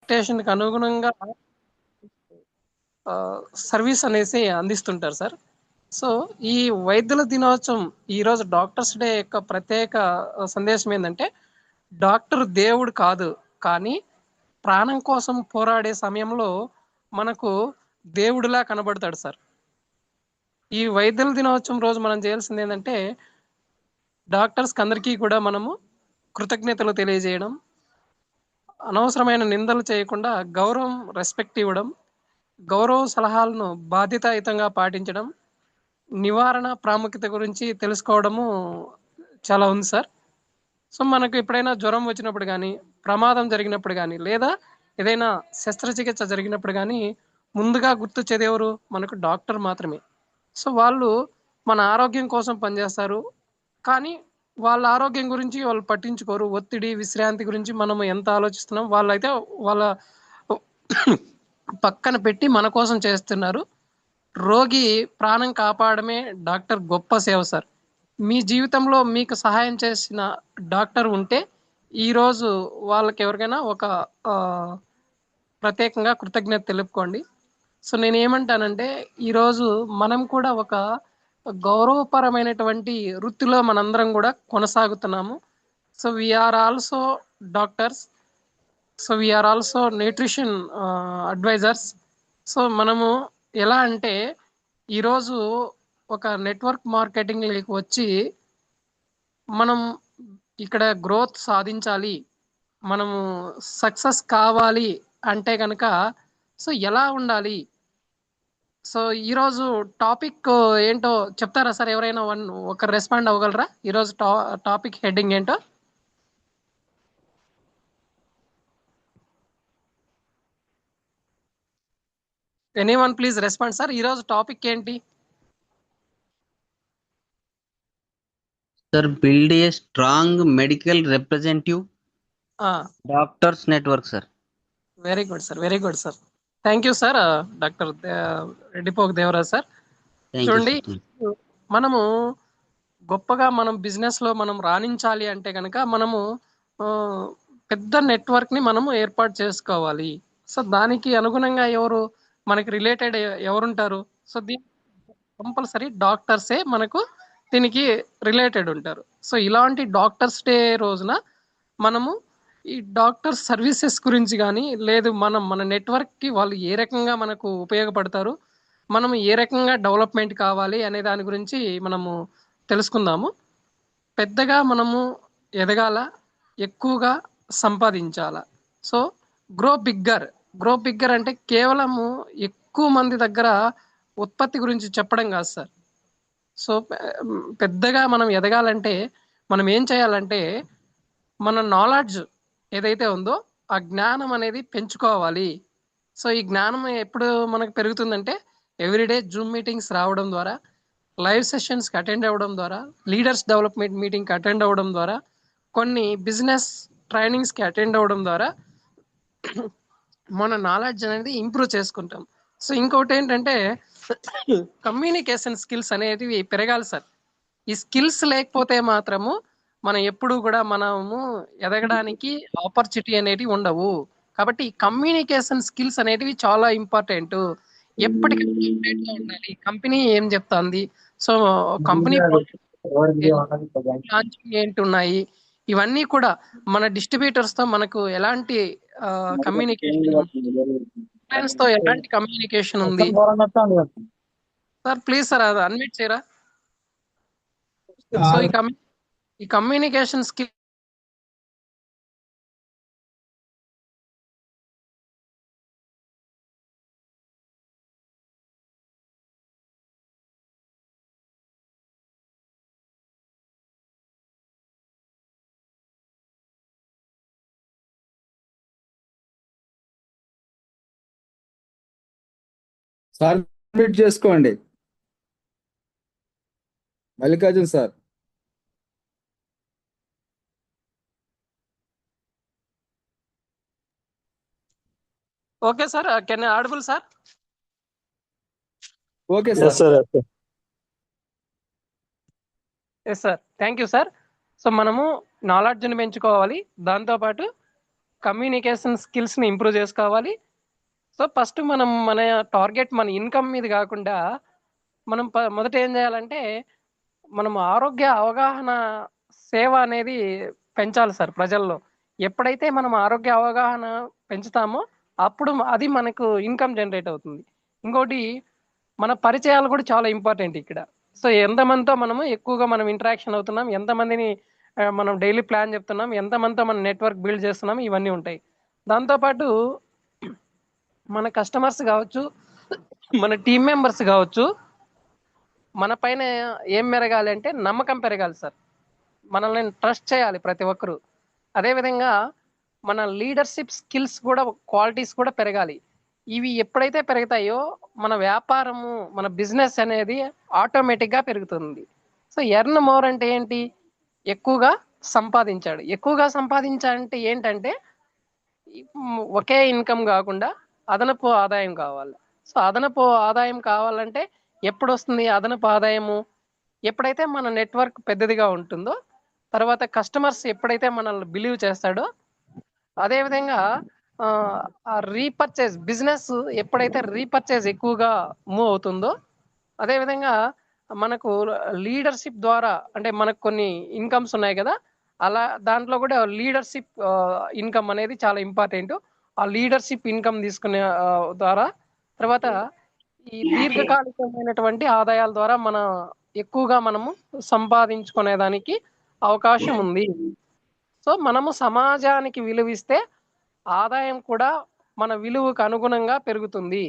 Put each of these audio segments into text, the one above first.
ఎక్స్‌పెక్టేషన్‌కి అనుగుణంగా సర్వీస్ అనేసి అందిస్తుంటారు sir. So, ఈ వైద్యుల దినోత్సవం ఈరోజు డాక్టర్స్ డే యొక్క ప్రత్యేక సందేశం ఏందంటే, డాక్టర్ దేవుడు కాదు. కానీ ప్రాణం కోసం పోరాడే సమయంలో మనకు దేవుడిలా కనబడతాడు సార్. ఈ వైద్యుల దినోత్సవం రోజు మనం చేయాల్సిందేందంటే, డాక్టర్స్‌కి అందరికీ కూడా మనము కృతజ్ఞతలు తెలియజేయడం, అనవసరమైన నిందలు చేయకుండా గౌరవం, రెస్పెక్ట్ ఇవ్వడం, గౌరవ సలహాలను బాధ్యతాయుతంగా పాటించడం, నివారణ ప్రాముఖ్యత గురించి తెలుసుకోవడము చాలా ఉంది సార్. సో, మనకు ఎప్పుడైనా జ్వరం వచ్చినప్పుడు గానీ, ప్రమాదం జరిగినప్పుడు గానీ, లేదా ఏదైనా శస్త్రచికిత్స జరిగినప్పుడు గానీ, ముందుగా గుర్తొచ్చేదెవరు? మనకు డాక్టర్ మాత్రమే. సో, వాళ్ళు మన ఆరోగ్యం కోసం పనిజేస్తారు. కానీ, వాళ్ళ ఆరోగ్యం గురించి వాళ్ళు పట్టించుకోరు. ఒత్తిడి, విశ్రాంతి గురించి మనం ఎంత ఆలోచిస్తున్నాం, వాళ్ళైతే వాళ్ళ పక్కన పెట్టి మన కోసం చేస్తున్నారు. రోగి ప్రాణం కాపాడమే డాక్టర్ గొప్ప సేవ సార్. మీ జీవితంలో మీకు సహాయం చేసిన డాక్టర్ ఉంటే, ఈరోజు వాళ్ళకెవరికైనా ఒక ఆహ్, ప్రత్యేకంగా కృతజ్ఞత తెలుపుకోండి. సో, నేనేమంటానంటే, ఈరోజు మనం కూడా ఒక గౌరవపరమైనటువంటి వృత్తిలో మనందరం గూడా కొనసాగుతున్నాము. So, we are also doctors. So, we are also nutrition advisors. So, మనము ఎలా అంటే, ఈరోజు ఒక నెట్వర్క్ మార్కెటింగ్‌లోకి వచ్చి, మనం ఇక్కడ గ్రోత్ సాధించాలి, మనము సక్సెస్ కావాలి అంటే గనక సో, ఎలా ఉండాలి? సో, ఈరోజు టాపిక్ ఏంటో చెప్తారా సార్? ఎవరైనా ఒకరు రెస్పాండ్ అవ్వగలరా? ఈరోజు టాపిక్ హెడ్డింగ్ ఏంటో? Anyone please respond sir. ఈరోజు టాపిక్ ఏంటి? Sir, build a strong medical representative ఆ! doctors network, sir. Very good sir. Very good sir. Thank you sir. Doctor Reddipogu Devaraj sir. Thank you, చూడండి, sir. Thank మనము గొప్పగా మనం బిజినెస్‌లో మనం రాణించాలి అంటే గనక మనము ఆహ్, పెద్ద నెట్వర్క్‌ని మనము ఏర్పాటు చేసుకోవాలి. సో, దానికి అనుగుణంగా మనకి రిలేటెడ్ ఎవరుంటారు? సో, కంపల్సరీ డాక్టర్సే మనకు దీనికి రిలేటెడ్ ఉంటారు. సో, ఇలాంటి డాక్టర్స్ డే రోజున మనము ఈ డాక్టర్ సర్వీసెస్ గురించి గానీ, లేదు మన నెట్వర్క్‌కి వాళ్ళు ఏ రకంగా మనకు ఉపయోగపడతారు, మనం ఏ రకంగా డెవలప్‌మెంట్ కావాలి అనే దాని గురించి మనము తెలుసుకుందాము. పెద్దగా మనము ఎదగాల, ఎక్కువగా సంపాదించాల. So, grow bigger. Grow bigger అంటే కేవలము ఎక్కువ మంది దగ్గర ఉత్పత్తి గురించి చెప్పడం కాదు సార్. సో, పెద్దగా మనం ఎదగాలంటే మనం ఏం చేయాలంటే, మన నాలెడ్జ్ ఏదైతే ఉందో ఆ జ్ఞానం అనేది పెంచుకోవాలి. సో, ఈ జ్ఞానం ఎప్పుడు మనకు పెరుగుతుందంటే ఎవ్రీడే జూమ్ మీటింగ్స్ రావడం ద్వారా, లైవ్ సెషన్స్‌కి అటెండ్ అవ్వడం ద్వారా, లీడర్స్ డెవలప్‌మెంట్ మీటింగ్‌కి అటెండ్ అవ్వడం ద్వారా, కొన్ని బిజినెస్ ట్రైనింగ్స్‌కి అటెండ్ అవ్వడం ద్వారా మన నాలెడ్జ్ అనేది ఇంప్రూవ్ చేసుకుంటాం. సో, ఇంకోటేంటంటే కమ్యూనికేషన్ స్కిల్స్ అనేటివి పెరగాలి సార్. ఈ స్కిల్స్ లేకపోతే మాత్రము మనం ఎప్పుడు కూడా మనము ఎదగడానికి ఆపర్చునిటీ అనేటివి ఉండవు. కాబట్టి ఈ కమ్యూనికేషన్ స్కిల్స్ అనేటివి చాలా ఇంపార్టెంట్. ఎప్పటికప్పుడు అప్డేట్‌గా ఉండాలి. కంపెనీ ఏం చెప్తాంది? సో, కంపెనీ లాంచింగ్ ఏంటున్నాయి? ఇవన్నీ కూడా మన డిస్ట్రిబ్యూటర్స్‌తో మనకు ఎలాంటి కమ్యూనికేషన్ ఉంది? క్లయింట్స్‌తో ఎలాంటి కమ్యూనికేషన్ ఉంది? సార్ ప్లీజ్ సార్ అది అన్మ్యూట్ చేయరా? సో, ఈ కమ్యూనికేషన్ స్కిల్ సార్ మీట్ చేసుకోండి Mallikarjun sir. Okay sir. Can I audible sir? Okay Yes, sir. sir. Yes sir. Thank you sir. So, మనము నాలెడ్జ్‌ని పెంచుకోవాలి. దాంతో పాటు కమ్యూనికేషన్ స్కిల్స్ని ఇంప్రూవ్ చేసుకోవాలి. సో ఫస్ట్ మనం మన టార్గెట్ మన ఇన్కమ్ మీద కాకుండా మనం మొదట ఏం చేయాలంటే మనం ఆరోగ్య అవగాహన సేవ అనేది పెంచాలి సార్ ప్రజల్లో. ఎప్పుడైతే మనం ఆరోగ్య అవగాహన పెంచుతామో అప్పుడు అది మనకు ఇన్కమ్ జనరేట్ అవుతుంది. ఇంకోటి మన పరిచయాలు కూడా చాలా ఇంపార్టెంట్ ఇక్కడ. సో ఎంతమందితో మనము ఎక్కువగా మనం ఇంటరాక్షన్ అవుతున్నాం, ఎంతమందిని మనం డైలీ ప్లాన్ చెప్తున్నాం, ఎంతమందితో మనం నెట్వర్క్ బిల్డ్ చేస్తున్నాం, ఇవన్నీ ఉంటాయి. దాంతోపాటు మన కస్టమర్స్ కావచ్చు, మన టీం మెంబర్స్ కావచ్చు, మన పైన ఏం పెరగాలి అంటే నమ్మకం పెరగాలి సార్. మనల్ని ట్రస్ట్ చేయాలి ప్రతి ఒక్కరు. అదేవిధంగా మన లీడర్షిప్ స్కిల్స్ కూడా, క్వాలిటీస్ కూడా పెరగాలి. ఇవి ఎప్పుడైతే పెరుగుతాయో మన వ్యాపారము, మన బిజినెస్ అనేది ఆటోమేటిక్గా పెరుగుతుంది. సో ఎర్న్ మోర్ అంటే ఏంటి? ఎక్కువగా సంపాదించాడు. ఎక్కువగా సంపాదించాలంటే ఏంటంటే ఒకే ఇన్కమ్ కాకుండా అదనపు ఆదాయం కావాలి. సో అదనపు ఆదాయం కావాలంటే ఎప్పుడు వస్తుంది అదనపు ఆదాయము? ఎప్పుడైతే మన నెట్వర్క్ పెద్దదిగా ఉంటుందో, తర్వాత కస్టమర్స్ ఎప్పుడైతే మనల్ని బిలీవ్ చేస్తాడో, అదేవిధంగా రీపర్చేజ్ బిజినెస్ ఎప్పుడైతే రీపర్చేజ్ ఎక్కువగా మూవ్ అవుతుందో, అదేవిధంగా మనకు లీడర్షిప్ ద్వారా అంటే మనకు కొన్ని ఇన్కమ్స్ ఉన్నాయి కదా, అలా దాంట్లో కూడా లీడర్షిప్ ఇన్కమ్ అనేది చాలా ఇంపార్టెంట్. ఆ లీడర్షిప్ ఇన్కమ్ తీసుకునే ద్వారా తర్వాత ఈ దీర్ఘకాలికమైనటువంటి ఆదాయాల ద్వారా మన ఎక్కువగా మనము సంపాదించుకునేదానికి అవకాశం ఉంది. సో మనము సమాజానికి విలువిస్తే ఆదాయం కూడా మన విలువకు అనుగుణంగా పెరుగుతుంది.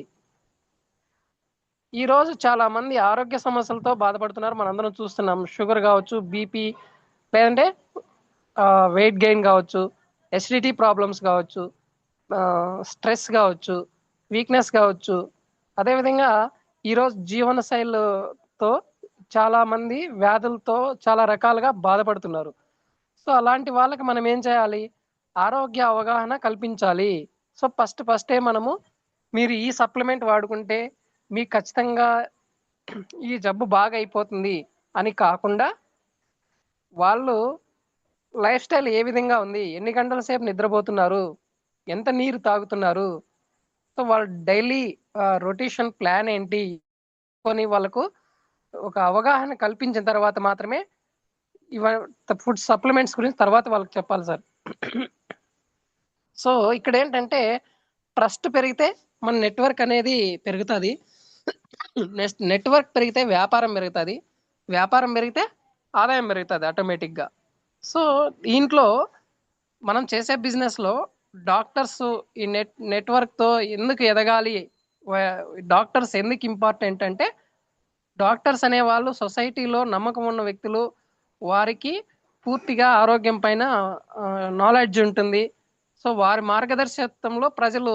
ఈ రోజు చాలా మంది ఆరోగ్య సమస్యలతో బాధపడుతున్నారు, మనందరం చూస్తున్నాం. షుగర్ కావచ్చు, బీపీ, లేదంటే వెయిట్ గెయిన్ కావచ్చు, ఎసిడిటీ ప్రాబ్లమ్స్ కావచ్చు, స్ట్రెస్ కావచ్చు, వీక్నెస్ కావచ్చు. అదేవిధంగా ఈరోజు జీవన శైలితో చాలా మంది వ్యాధులతో చాలా రకాలుగా బాధపడుతున్నారు. సో అలాంటి వాళ్ళకి మనం ఏం చేయాలి? ఆరోగ్య అవగాహన కల్పించాలి. సో ఫస్టే మనము మీరు ఈ సప్లిమెంట్ వాడుకుంటే మీకు ఖచ్చితంగా ఈ జబ్బు బాగా అయిపోతుంది అని కాకుండా, వాళ్ళు లైఫ్ స్టైల్ ఏ విధంగా ఉంది, ఎన్ని గంటల సేపు నిద్రపోతున్నారు, ఎంత నీరు తాగుతున్నారు, సో వాళ్ళ డైలీ రొటేషన్ ప్లాన్ ఏంటి కొని వాళ్ళకు ఒక అవగాహన కల్పించిన తర్వాత మాత్రమే ఫుడ్ సప్లిమెంట్స్ గురించి తర్వాత వాళ్ళకి చెప్పాలి సార్. సో ఇక్కడ ఏంటంటే ట్రస్ట్ పెరిగితే మన నెట్వర్క్ అనేది పెరుగుతుంది. నెట్వర్క్ పెరిగితే వ్యాపారం పెరుగుతుంది, వ్యాపారం పెరిగితే ఆదాయం పెరుగుతుంది ఆటోమేటిక్గా. సో దీంట్లో మనం చేసే బిజినెస్లో డాక్టర్స్ ఈ నెట్వర్క్తో ఎందుకు ఎదగాలి, డాక్టర్స్ ఎందుకు ఇంపార్టెంట్ అంటే, డాక్టర్స్ అనే వాళ్ళు సొసైటీలో నమ్మకం ఉన్న వ్యక్తులు. వారికి పూర్తిగా ఆరోగ్యం పైన నాలెడ్జ్ ఉంటుంది. సో వారి మార్గదర్శకత్వంలో ప్రజలు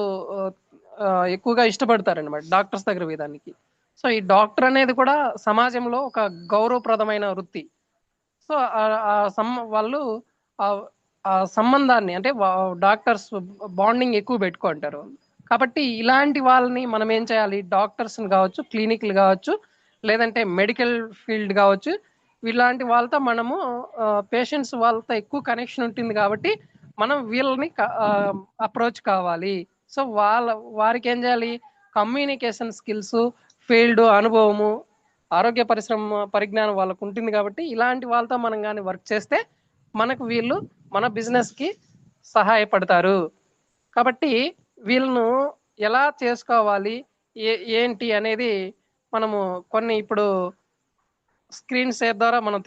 ఎక్కువగా ఇష్టపడతారనమాట డాక్టర్స్ దగ్గర వేదానికి. సో ఈ డాక్టర్ అనేది కూడా సమాజంలో ఒక గౌరవప్రదమైన వృత్తి. సో వాళ్ళు ఆ సంబంధాన్ని అంటే డాక్టర్స్ బాండింగ్ ఎక్కువ పెట్టుకుంటారు. కాబట్టి ఇలాంటి వాళ్ళని మనం ఏం చేయాలి? డాక్టర్స్ని కావచ్చు, క్లినిక్లు కావచ్చు, లేదంటే మెడికల్ ఫీల్డ్ కావచ్చు, ఇలాంటి వాళ్ళతో మనము పేషెంట్స్ వాళ్ళతో ఎక్కువ కనెక్షన్ ఉంటుంది కాబట్టి మనం వీళ్ళని అప్రోచ్ కావాలి. సో వారికి ఏం చేయాలి? కమ్యూనికేషన్ స్కిల్స్, ఫీల్డ్ అనుభవము, ఆరోగ్య పరిజ్ఞానం వాళ్ళకు ఉంటుంది కాబట్టి ఇలాంటి వాళ్ళతో మనం కానీ వర్క్ చేస్తే మనకు వీళ్ళు మన బిజినెస్కి సహాయపడతారు. కాబట్టి వీళ్ళను ఎలా చేసుకోవాలి, ఏంటి అనేది మనము కొన్ని ఇప్పుడు స్క్రీన్ షేర్ ద్వారా మనం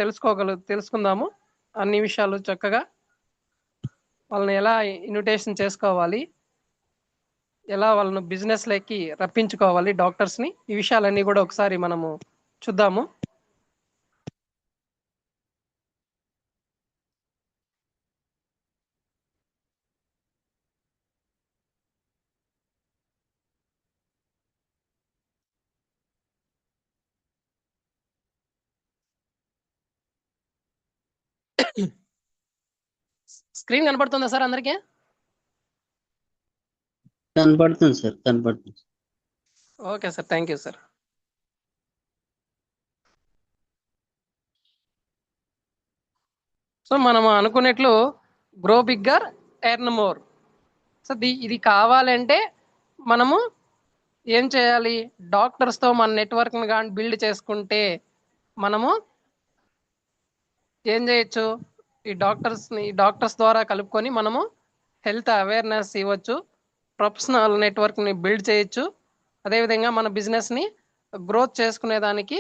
తెలుసుకుందాము. అన్ని విషయాలు చక్కగా వాళ్ళని ఎలా ఇన్విటేషన్ చేసుకోవాలి, ఎలా వాళ్ళను బిజినెస్లోకి రప్పించుకోవాలి డాక్టర్స్ని, ఈ విషయాలన్నీ కూడా ఒకసారి మనము చూద్దాము. స్క్రీన్ కనపడుతుందా సార్ అందరికీ? కనపడుతుంది సార్, కనపడుతుంది. Okay sir, thank you sir. So మనం అనుకున్నట్లు grow bigger, earn more. So ఇది కావాలంటే మనము ఏం చేయాలి? డాక్టర్స్తో మన నెట్వర్క్ని కానీ బిల్డ్ చేసుకుంటే మనము ఏం చేయొచ్చు? ఈ డాక్టర్స్ ద్వారా కలుపుకొని మనము హెల్త్ అవేర్నెస్ ఇవ్వచ్చు, ప్రొఫెషనల్ నెట్వర్క్ని బిల్డ్ చేయొచ్చు, అదేవిధంగా మన బిజినెస్ని గ్రోత్ చేసుకునేదానికి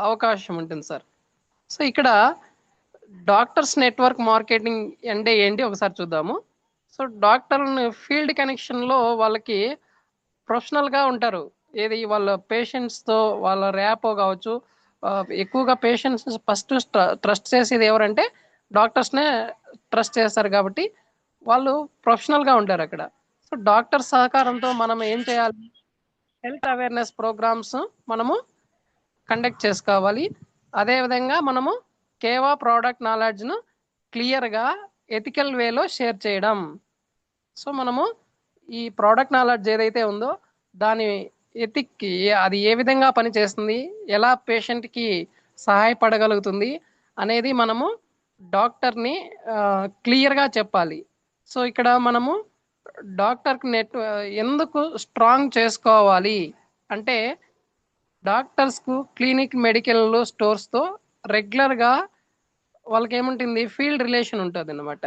అవకాశం ఉంటుంది సార్. సో ఇక్కడ డాక్టర్స్ నెట్వర్క్ మార్కెటింగ్ అంటే ఏంటి ఒకసారి చూద్దాము. సో డాక్టర్ని ఫీల్డ్ కనెక్షన్లో వాళ్ళకి ప్రొఫెషనల్గా ఉంటారు. ఏది వాళ్ళ పేషెంట్స్తో వాళ్ళ ర్యాపో కావచ్చు. ఎక్కువగా పేషెంట్స్ ఫస్ట్ ట్రస్ట్ చేసేది ఎవరంటే డాక్టర్స్నే ట్రస్ట్ చేస్తారు కాబట్టి వాళ్ళు ప్రొఫెషనల్గా ఉంటారు అక్కడ. సో డాక్టర్ సహకారంతో మనం ఏం చేయాలి? హెల్త్ అవేర్నెస్ ప్రోగ్రామ్స్ మనము కండక్ట్ చేసుకోవాలి. అదేవిధంగా మనము కేవా ప్రోడక్ట్ నాలెడ్జ్ను క్లియర్గా ఎథికల్ వేలో షేర్ చేయడం. సో మనము ఈ ప్రోడక్ట్ నాలెడ్జ్ ఏదైతే ఉందో దాని ఎథిక్ అది ఏ విధంగా పనిచేస్తుంది, ఎలా పేషెంట్కి సహాయపడగలుగుతుంది అనేది మనము డాక్టర్ని క్లియర్గా చెప్పాలి. సో ఇక్కడ మనము డాక్టర్కి ఎందుకు స్ట్రాంగ్ చేసుకోవాలి అంటే డాక్టర్స్కు క్లినిక్ మెడికల్ స్టోర్స్తో రెగ్యులర్గా వాళ్ళకి ఏముంటుంది? ఫీల్డ్ రిలేషన్ ఉంటుంది అన్నమాట.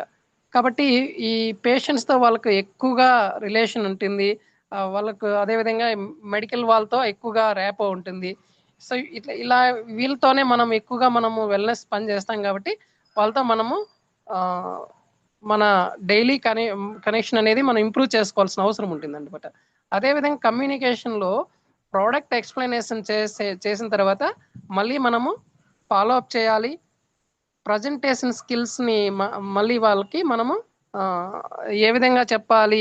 కాబట్టి ఈ పేషెంట్స్తో వాళ్ళకు ఎక్కువగా రిలేషన్ ఉంటుంది. వాళ్ళకు అదేవిధంగా మెడికల్ వాళ్ళతో ఎక్కువగా ర్యాపో ఉంటుంది. సో ఇలా వీళ్ళతోనే మనం ఎక్కువగా మనము వెల్నెస్ పని చేస్తాం కాబట్టి వాళ్ళతో మనము మన డైలీ కనెక్షన్ అనేది మనం ఇంప్రూవ్ చేసుకోవాల్సిన అవసరం ఉంటుంది అనమాట. అదేవిధంగా కమ్యూనికేషన్లో ప్రోడక్ట్ ఎక్స్ప్లెనేషన్ చేసిన తర్వాత మళ్ళీ మనము ఫాలో అప్ చేయాలి. ప్రజెంటేషన్ స్కిల్స్ని మళ్ళీ వాళ్ళకి మనము ఏ విధంగా చెప్పాలి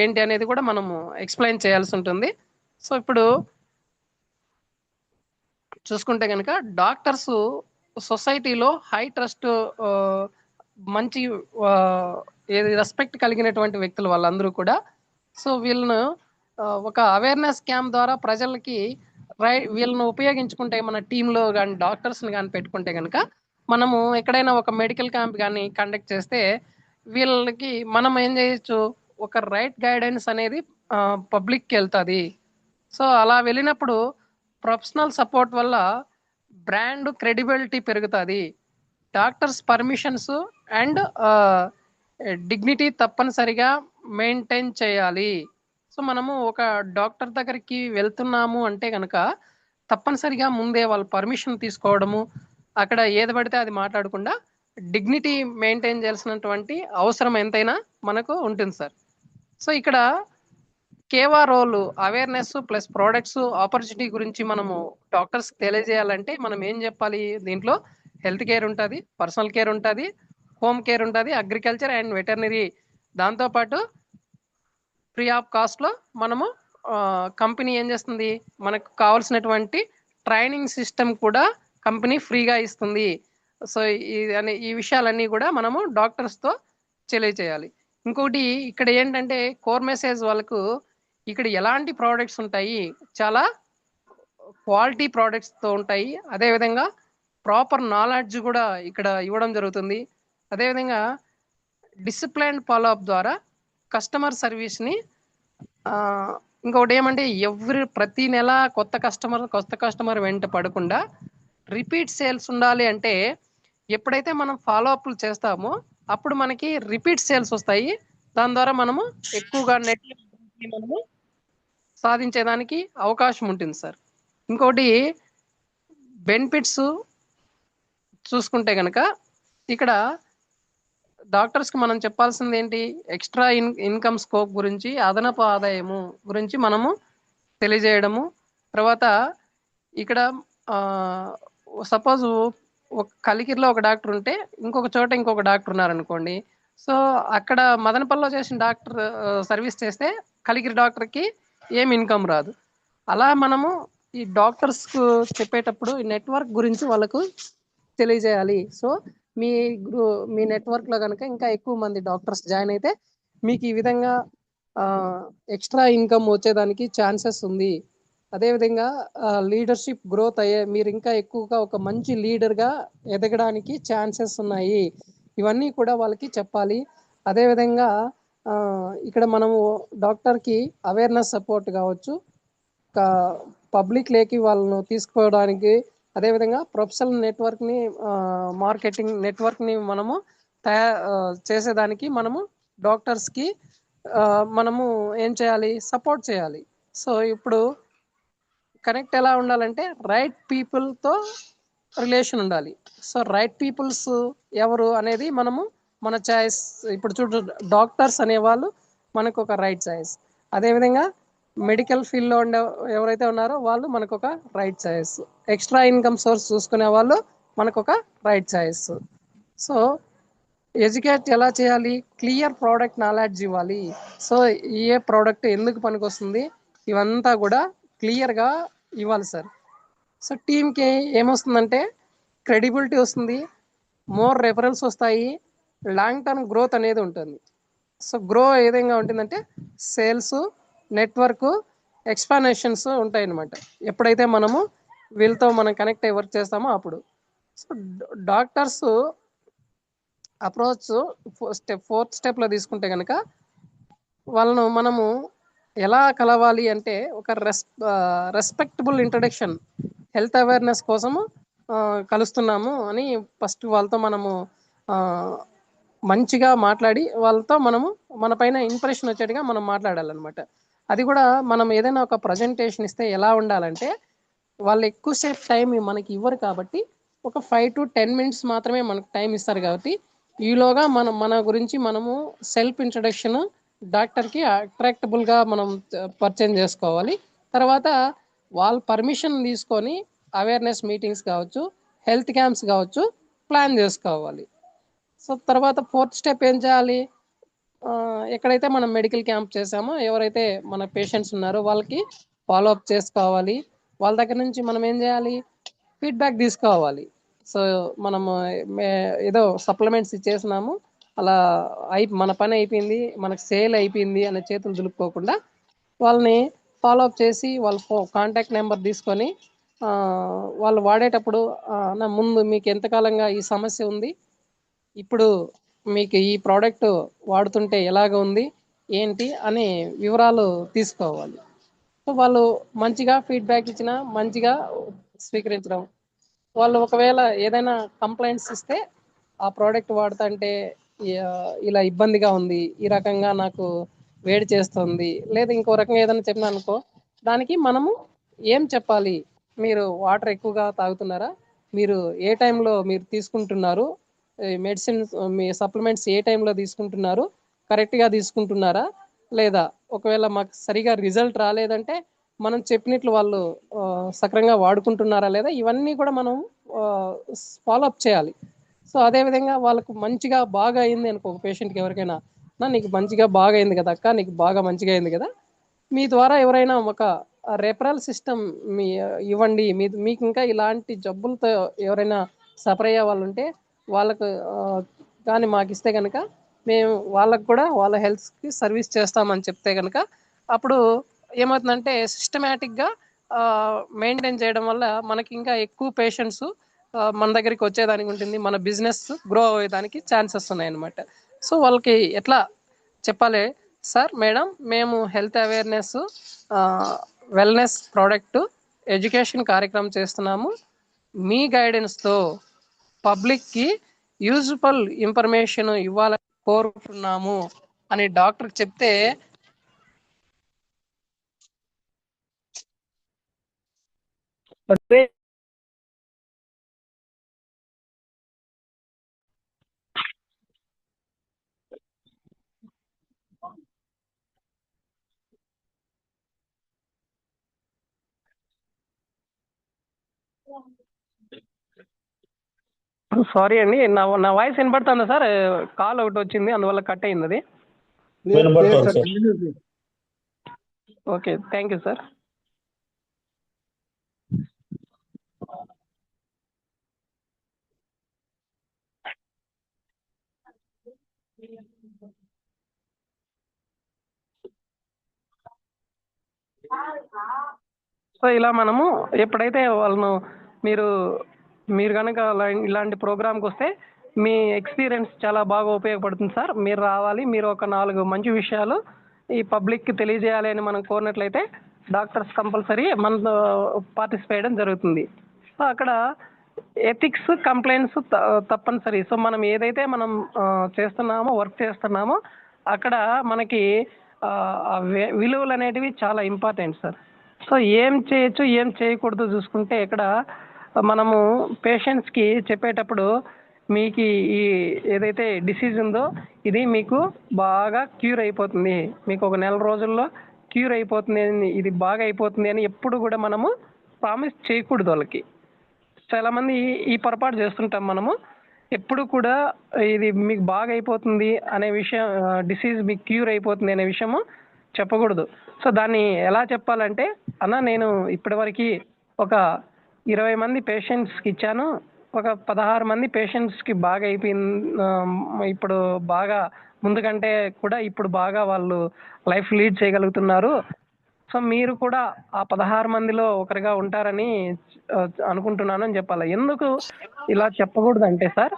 ఏంటి అనేది కూడా మనము ఎక్స్ప్లెయిన్ చేయాల్సి ఉంటుంది. సో ఇప్పుడు చూసుకుంటే కనుక డాక్టర్స్ సొసైటీలో హై ట్రస్ట్, మంచి ఏది రెస్పెక్ట్ కలిగినటువంటి వ్యక్తులు వాళ్ళందరూ కూడా. సో వీళ్ళను ఒక అవేర్నెస్ క్యాంప్ ద్వారా ప్రజలకి వీళ్ళను ఉపయోగించుకుంటే మన టీంలో కానీ డాక్టర్స్ని కానీ పెట్టుకుంటే కనుక మనము ఎక్కడైనా ఒక మెడికల్ క్యాంప్ కానీ కండక్ట్ చేస్తే వీళ్ళకి మనం ఏం చేయొచ్చు? ఒక రైట్ గైడెన్స్ అనేది పబ్లిక్కి వెళ్తుంది. సో అలా వెళ్ళినప్పుడు ప్రొఫెషనల్ సపోర్ట్ వల్ల బ్రాండ్ క్రెడిబిలిటీ పెరుగుతుంది. డాక్టర్స్ పర్మిషన్స్ అండ్ డిగ్నిటీ తప్పనిసరిగా మెయింటైన్ చేయాలి. సో మనము ఒక డాక్టర్ దగ్గరికి వెళ్తున్నాము అంటే కనుక తప్పనిసరిగా ముందే వాళ్ళ పర్మిషన్ తీసుకోవడము, అక్కడ ఏది పడితే అది మాట్లాడకుండా డిగ్నిటీ మెయింటైన్ చేయాల్సినటువంటి అవసరం ఎంతైనా మనకు ఉంటుంది సార్. సో ఇక్కడ కేవా role awareness plus products opportunity గురించి మనము డాక్టర్స్కి తెలియజేయాలంటే మనం ఏం చెప్పాలి? దీంట్లో హెల్త్ కేర్ ఉంటుంది, పర్సనల్ కేర్ ఉంటుంది, హోమ్ కేర్ ఉంటుంది, అగ్రికల్చర్ అండ్ వెటర్నరీ. దాంతోపాటు ఫ్రీ ఆఫ్ కాస్ట్లో మనము కంపెనీ ఏం చేస్తుంది? మనకు కావాల్సినటువంటి ట్రైనింగ్ సిస్టమ్ కూడా కంపెనీ ఫ్రీగా ఇస్తుంది. సో ఈ విషయాలన్నీ కూడా మనము డాక్టర్స్తో తెలియచేయాలి. ఇంకొకటి ఇక్కడ ఏంటంటే కోర్ మెసేజ్ వాళ్ళకు ఇక్కడ ఎలాంటి ప్రోడక్ట్స్ ఉంటాయి? చాలా క్వాలిటీ ప్రోడక్ట్స్తో ఉంటాయి. అదేవిధంగా ప్రాపర్ నాలెడ్జ్ కూడా ఇక్కడ ఇవ్వడం జరుగుతుంది. అదేవిధంగా డిసిప్లైన్ ఫాలోఅప్ ద్వారా కస్టమర్ సర్వీస్ని ఇంకొకటి ఏమంటే ప్రతి నెల కొత్త కస్టమర్ వెంట పడకుండా రిపీట్ సేల్స్ ఉండాలి అంటే ఎప్పుడైతే మనం ఫాలోఅప్లు చేస్తామో అప్పుడు మనకి రిపీట్ సేల్స్ వస్తాయి. దాని ద్వారా మనము ఎక్కువగా నెట్ మనము సాధించేదానికి అవకాశం ఉంటుంది సార్. ఇంకోటి బెనిఫిట్స్ చూసుకుంటే కనుక ఇక్కడ డాక్టర్స్కి మనం చెప్పాల్సింది ఏంటి? ఎక్స్ట్రా ఇన్కమ్ స్కోప్ గురించి, అదనపు ఆదాయము గురించి మనము తెలియజేయడము. తర్వాత ఇక్కడ సపోజ్ ఒక కలికిరిలో ఒక డాక్టర్ ఉంటే ఇంకొక చోట ఇంకొక డాక్టర్ ఉన్నారనుకోండి. సో అక్కడ మదనపల్లిలో చేసిన డాక్టర్ సర్వీస్ చేస్తే కలికిరి డాక్టర్కి ఏం ఇన్కమ్ రాదు. అలా మనము ఈ డాక్టర్స్కు చెప్పేటప్పుడు ఈ నెట్వర్క్ గురించి వాళ్ళకు తెలియజేయాలి. సో మీ నెట్వర్క్లో కనుక ఇంకా ఎక్కువ మంది డాక్టర్స్ జాయిన్ అయితే మీకు ఈ విధంగా ఎక్స్ట్రా ఇన్కమ్ వచ్చేదానికి ఛాన్సెస్ ఉంది. అదేవిధంగా లీడర్షిప్ గ్రోత్ మీరు ఇంకా ఎక్కువగా ఒక మంచి లీడర్గా ఎదగడానికి ఛాన్సెస్ ఉన్నాయి. ఇవన్నీ కూడా వాళ్ళకి చెప్పాలి. అదేవిధంగా ఇక్కడ మనము డాక్టర్కి అవేర్నెస్ సపోర్ట్ కావచ్చు, పబ్లిక్ లేకి వాళ్ళను తీసుకోవడానికి, అదేవిధంగా ప్రొఫెషనల్ నెట్వర్క్ని, మార్కెటింగ్ నెట్వర్క్ని మనము చేసేదానికి మనము డాక్టర్స్కి మనము ఏం చేయాలి, సపోర్ట్ చేయాలి. సో ఇప్పుడు కనెక్ట్ ఎలా ఉండాలంటే రైట్ పీపుల్తో రిలేషన్ ఉండాలి. సో రైట్ పీపుల్స్ ఎవరు అనేది మనము మన చాయిస్. ఇప్పుడు చూడు, డాక్టర్స్ అనేవాళ్ళు మనకు ఒక రైట్ చాయిస్. అదేవిధంగా మెడికల్ ఫీల్డ్లో ఉండే ఎవరైతే ఉన్నారో వాళ్ళు మనకు ఒక right choice. Extra income source చూసుకునే వాళ్ళు మనకు ఒక రైట్ చాయిస్. సో ఎడ్యుకేట్ ఎలా చేయాలి, క్లియర్ ప్రోడక్ట్ నాలెడ్జ్ ఇవ్వాలి. సో ఏ ప్రోడక్ట్ ఎందుకు పనికొస్తుంది ఇవంతా కూడా క్లియర్గా ఇవ్వాలి సార్. సో టీంకి ఏమొస్తుందంటే క్రెడిబిలిటీ వస్తుంది, మోర్ రెఫరెన్స్ వస్తాయి, లాంగ్ టర్మ్ గ్రోత్ అనేది ఉంటుంది. సో గ్రో ఏ విధంగా ఉంటుందంటే సేల్స్, నెట్వర్క్, ఎక్స్పాన్షన్స్ ఉంటాయి అన్నమాట. ఎప్పుడైతే మనము వీళ్ళతో మనం కనెక్ట్ అయ్యి వర్క్ చేస్తామో అప్పుడు. సో డాక్టర్స్ అప్రోచ్ ఫోర్త్ స్టెప్లో తీసుకుంటే కనుక వాళ్ళను మనము ఎలా కలవాలి అంటే ఒక రెస్పెక్టబుల్ ఇంట్రడక్షన్, హెల్త్ అవేర్నెస్ కోసము కలుస్తున్నాము అని ఫస్ట్ వాళ్ళతో మనము మంచిగా మాట్లాడి వాళ్ళతో మనము మన పైన ఇంప్రెషన్ వచ్చేట్టుగా మనం మాట్లాడాలన్నమాట. అది కూడా మనం ఏదైనా ఒక ప్రజెంటేషన్ ఇస్తే ఎలా ఉండాలంటే వాళ్ళు ఎక్కువసేపు టైం మనకి ఇవ్వరు కాబట్టి ఒక 5 to 10 minutes మాత్రమే మనకు టైం ఇస్తారు. కాబట్టి ఈలోగా మన గురించి మనము సెల్ఫ్ ఇంట్రడక్షన్ డాక్టర్కి అట్రాక్టబుల్గా మనం పరిచయం చేసుకోవాలి. తర్వాత వాళ్ళ పర్మిషన్ తీసుకొని అవేర్నెస్ మీటింగ్స్ కావచ్చు, హెల్త్ క్యాంప్స్ కావచ్చు ప్లాన్ చేసుకోవాలి. సో తర్వాత ఫోర్త్ స్టెప్ ఏం చేయాలి, ఎక్కడైతే మనం మెడికల్ క్యాంప్ చేసామో ఎవరైతే మన పేషెంట్స్ ఉన్నారో వాళ్ళకి ఫాలో అప్ చేసుకోవాలి. వాళ్ళ దగ్గర నుంచి మనం ఏం చేయాలి, ఫీడ్బ్యాక్ తీసుకోవాలి. సో మనము ఏదో సప్లిమెంట్స్ ఇచ్చేసినాము, అలా మన పని అయిపోయింది, మనకు సేల్ అయిపోయింది అనే చేతులు దులుపుకోకుండా వాళ్ళని ఫాలో అప్ చేసి వాళ్ళ కాంటాక్ట్ నెంబర్ తీసుకొని వాళ్ళు వాడేటప్పుడు నా ముందు మీకు ఎంతకాలంగా ఈ సమస్య ఉంది, ఇప్పుడు మీకు ఈ ప్రోడక్ట్ వాడుతుంటే ఎలాగ ఉంది ఏంటి అనే వివరాలు తీసుకోవాలి. సో వాళ్ళు మంచిగా ఫీడ్బ్యాక్ ఇచ్చినా మంచిగా స్వీకరించడం. వాళ్ళు ఒకవేళ ఏదైనా కంప్లైంట్స్ ఇస్తే ఆ ప్రోడక్ట్ వాడుతుంటే ఇలా ఇబ్బందిగా ఉంది, ఈ రకంగా నాకు వేడి చేస్తుంది, లేదా ఇంకో రకంగా ఏదైనా చెప్పినా అనుకో, దానికి మనము ఏం చెప్పాలి, మీరు వాటర్ ఎక్కువగా తాగుతున్నారా, మీరు ఏ టైంలో మీరు తీసుకుంటున్నారు, మెడిసిన్స్ మీ సప్లిమెంట్స్ ఏ టైంలో తీసుకుంటున్నారు, కరెక్ట్గా తీసుకుంటున్నారా లేదా, ఒకవేళ మాకు సరిగా రిజల్ట్ రాలేదంటే మనం చెప్పినట్లు వాళ్ళు సక్రంగా వాడుకుంటున్నారా లేదా, ఇవన్నీ కూడా మనం ఫాలో అప్ చేయాలి. సో అదేవిధంగా వాళ్ళకు మంచిగా బాగా అయింది అనుకో, ఒక పేషెంట్కి ఎవరికైనా నీకు మంచిగా బాగా అయింది కదా అక్క, నీకు బాగా మంచిగా అయింది కదా, మీ ద్వారా ఎవరైనా ఒక రెఫరల్ సిస్టమ్ ఇవ్వండి, మీకు ఇంకా ఇలాంటి జబ్బులతో ఎవరైనా సఫర్ అయ్యే వాళ్ళు ఉంటే వాళ్ళకు కానీ మాకు ఇస్తే కనుక మేము వాళ్ళకు కూడా వాళ్ళ హెల్త్కి సర్వీస్ చేస్తామని చెప్తే కనుక అప్పుడు ఏమవుతుందంటే సిస్టమేటిక్గా మెయింటైన్ చేయడం వల్ల మనకి ఇంకా ఎక్కువ పేషెంట్స్ మన దగ్గరికి వచ్చేదానికి ఉంటుంది, మన బిజినెస్ గ్రో అయ్యేదానికి ఛాన్సెస్ ఉన్నాయి అన్నమాట. సో వాళ్ళకి ఎట్లా చెప్పాలి, సార్ మేడం మేము health awareness, wellness product education కార్యక్రమం చేస్తున్నాము, మీ గైడెన్స్తో పబ్లిక్కి యూజ్ఫుల్ ఇన్ఫర్మేషన్ ఇవ్వాలని కోరుకుంటున్నాము అని డాక్టర్ చెప్తే సారీ అండి, నా వాయిస్ వినపడుతుందా సార్? కాల్ ఒకటి వచ్చింది అందువల్ల కట్ అయింది అది. వినపడుతుంది sir. Okay, thank you sir. So ఇలా మనము ఎప్పుడైతే వాళ్ళను మీరు కనుక ఇలాంటి ప్రోగ్రామ్కి వస్తే మీ ఎక్స్పీరియన్స్ చాలా బాగా ఉపయోగపడుతుంది సార్. మీరు రావాలి, మీరు ఒక 4 మంచి విషయాలు ఈ పబ్లిక్కి తెలియజేయాలి అని మనం కోరినట్లయితే డాక్టర్స్ కంపల్సరీ మనతో పార్టిసిపేట్ చేయడం జరుగుతుంది. సో అక్కడ ఎథిక్స్ కంప్లైంట్స్ తప్పనిసరి. సో మనం ఏదైతే మనం చేస్తున్నామో, వర్క్ చేస్తున్నామో అక్కడ మనకి విలువలు అనేటివి చాలా ఇంపార్టెంట్ సార్. సో ఏం చేయొచ్చు ఏం చేయకూడదు చూసుకుంటే ఇక్కడ మనము పేషెంట్స్కి చెప్పేటప్పుడు మీకు ఈ ఏదైతే డిసీజ్ ఉందో ఇది మీకు బాగా క్యూర్ అయిపోతుంది, మీకు ఒక నెల రోజుల్లో క్యూర్ అయిపోతుంది అని, ఇది బాగా అయిపోతుంది అని ఎప్పుడు కూడా మనము ప్రామిస్ చేయకూడదు వాళ్ళకి. చాలామంది ఈ పొరపాటు చేస్తుంటాం మనము. ఎప్పుడు కూడా ఇది మీకు బాగా అయిపోతుంది అనే విషయం, డిసీజ్ మీకు క్యూర్ అయిపోతుంది అనే విషయము చెప్పకూడదు. సో దాన్ని ఎలా చెప్పాలంటే, అన్న నేను ఇప్పటివరకు ఒక 20 మంది పేషెంట్స్కి ఇచ్చాను, ఒక 16 మంది పేషెంట్స్కి బాగా అయిపోయింది, ఇప్పుడు బాగా ముందు కంటే కూడా ఇప్పుడు బాగా వాళ్ళు లైఫ్ లీడ్ చేయగలుగుతున్నారు. సో మీరు కూడా ఆ 16 మందిలో ఒకరిగా ఉంటారని అనుకుంటున్నాను అని చెప్పాలి. ఎందుకు ఇలా చెప్పకూడదు అంటే సార్,